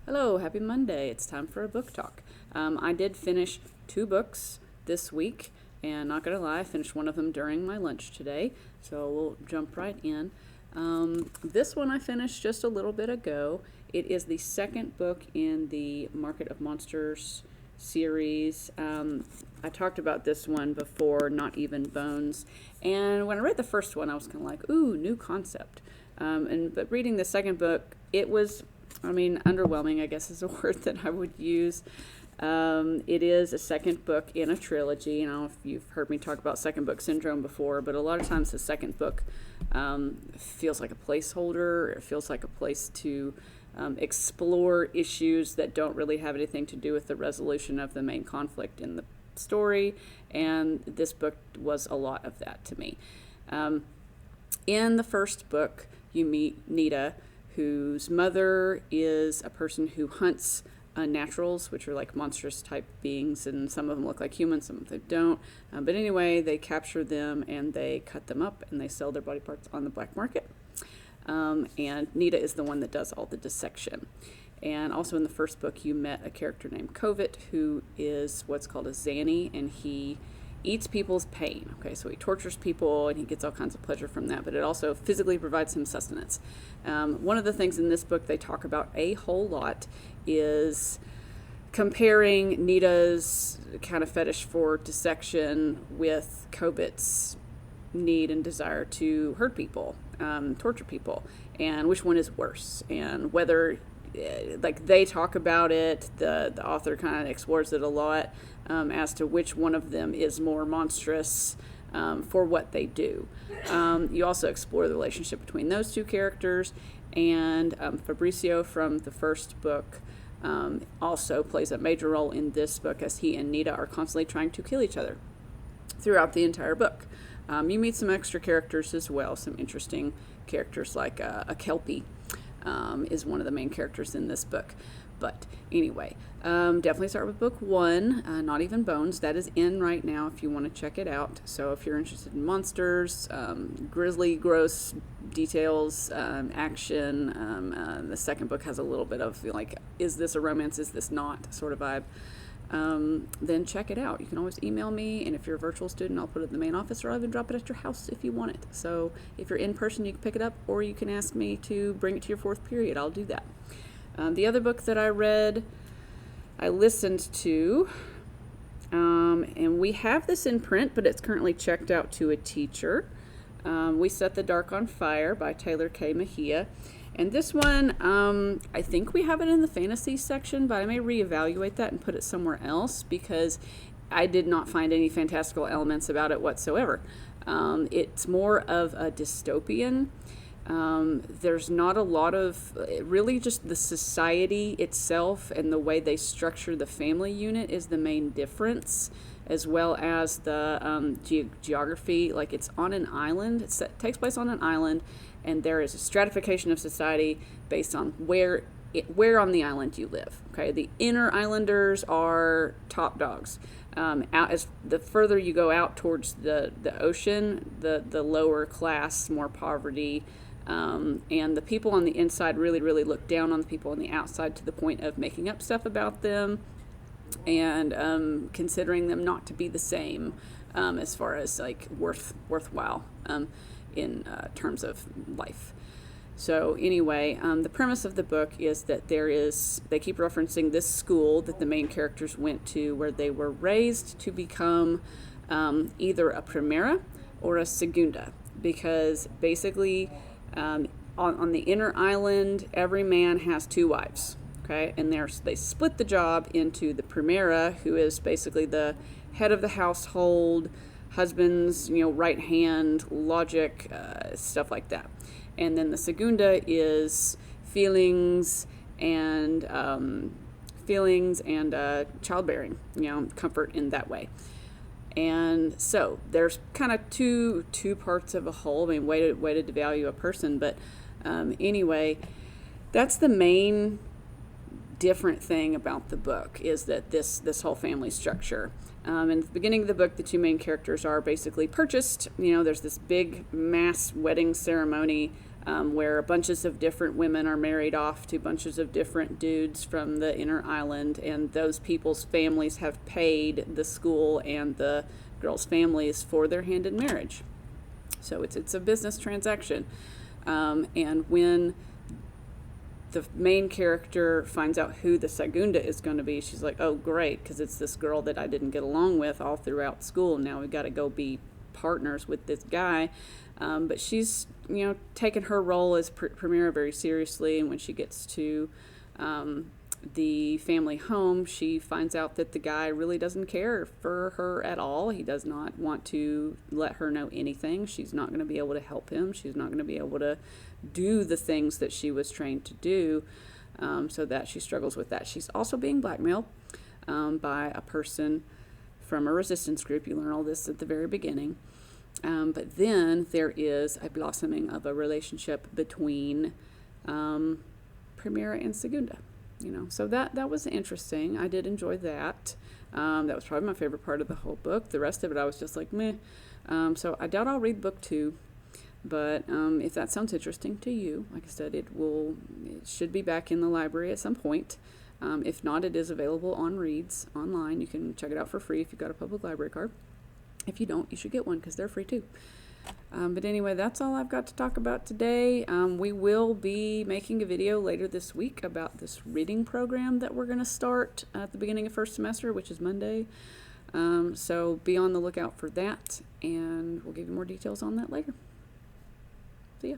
Hello, happy Monday. It's time for a book talk. I did finish 2 books this week, and not gonna lie, I finished one of them during my lunch today, so we'll jump right in. This one I finished just a little bit ago. It is the second book in the Market of Monsters series. I talked about this one before, Not Even Bones, and when I read the first one, I was kind of like, ooh, new concept. But reading the second book, it was, underwhelming, I guess, is a word that I would use. It is a second book in a trilogy. You know, if you've heard me talk about second book syndrome before, but a lot of times the second book feels like a placeholder. It feels like a place to explore issues that don't really have anything to do with the resolution of the main conflict in the story. And this book was a lot of that to me. In the first book, you meet Nita, whose mother is a person who hunts unnaturals, which are like monstrous type beings, and some of them look like humans, some of them don't. But anyway, they capture them and they cut them up and they sell their body parts on the black market. And Nita is the one that does all the dissection. And also in the first book, you met a character named Kovit, who is what's called a Zanny, and he eats people's pain. Okay, so he tortures people and he gets all kinds of pleasure from that, but it also physically provides him sustenance. One of the things in this book they talk about a whole lot is comparing Nita's kind of fetish for dissection with Kovit's need and desire to hurt people, torture people, and which one is worse, and whether like they talk about it, the author kind of explores it a lot, as to which one of them is more monstrous for what they do. You also explore the relationship between those two characters, and Fabricio from the first book also plays a major role in this book, as he and Nita are constantly trying to kill each other throughout the entire book. You meet some extra characters as well, some interesting characters like a Kelpie is one of the main characters in this book. But anyway, definitely start with book 1, Not Even Bones. That is in right now if you want to check it out. So if you're interested in monsters, grisly, gross details, action, the second book has a little bit of like, is this a romance, is this not sort of vibe. Then check it out. You can always email me, and if you're a virtual student, I'll put it in the main office, or I'll even drop it at your house if you want it. So if you're in person, you can pick it up, or you can ask me to bring it to your 4th period. I'll do that. The other book that I read, I listened to, and we have this in print, but it's currently checked out to a teacher. We Set the Dark on Fire by Taylor K. Mejia. And this one, I think we have it in the fantasy section, but I may reevaluate that and put it somewhere else, because I did not find any fantastical elements about it whatsoever. It's more of a dystopian. There's not a lot of, really just the society itself and the way they structure the family unit is the main difference, as well as the geography. Like, it's on an island. It takes place on an island, and there is a stratification of society based on where on the island you live. Okay, the inner islanders are top dogs. Out as the further you go out towards the ocean, the lower class, more poverty. And the people on the inside really, really look down on the people on the outside, to the point of making up stuff about them and considering them not to be the same as far as like worthwhile in terms of life. So anyway, the premise of the book is that they keep referencing this school that the main characters went to, where they were raised to become either a primera or a segunda, because basically on the inner island, every man has 2 wives. Okay, and they split the job into the primera, who is basically the head of the household, husband's right hand, logic, stuff like that. And then the segunda is feelings and childbearing, comfort in that way. And so there's kind of two parts of a whole. I mean, way to devalue a person, but anyway, that's the main different thing about the book, is that this whole family structure. In the beginning of the book, the 2 main characters are basically purchased. There's this big mass wedding ceremony where bunches of different women are married off to bunches of different dudes from the inner island, and those people's families have paid the school and the girls' families for their hand in marriage. So it's a business transaction. And when the main character finds out who the Segunda is going to be, she's like, oh, great, because it's this girl that I didn't get along with all throughout school. Now we've got to go be partners with this guy. But she's, taken her role as Primera very seriously. And when she gets to the family home, she finds out that the guy really doesn't care for her at all. He does not want to let her know anything. She's not going to be able to help him. She's not going to be able to do the things that she was trained to do, so that she struggles with that. She's also being blackmailed by a person from a resistance group. You learn all this at the very beginning. But then there is a blossoming of a relationship between Primera and Segunda. So that was interesting. I did enjoy that. That was probably my favorite part of the whole book. The rest of it I was just like, meh. So I doubt I'll read book 2. But if that sounds interesting to you, like I said, it should be back in the library at some point. If not, it is available on Reads online. You can check it out for free if you've got a public library card. If you don't, you should get one because they're free too. But anyway, that's all I've got to talk about today. We will be making a video later this week about this reading program that we're going to start at the beginning of first semester, which is Monday. So be on the lookout for that, and we'll give you more details on that later. See ya.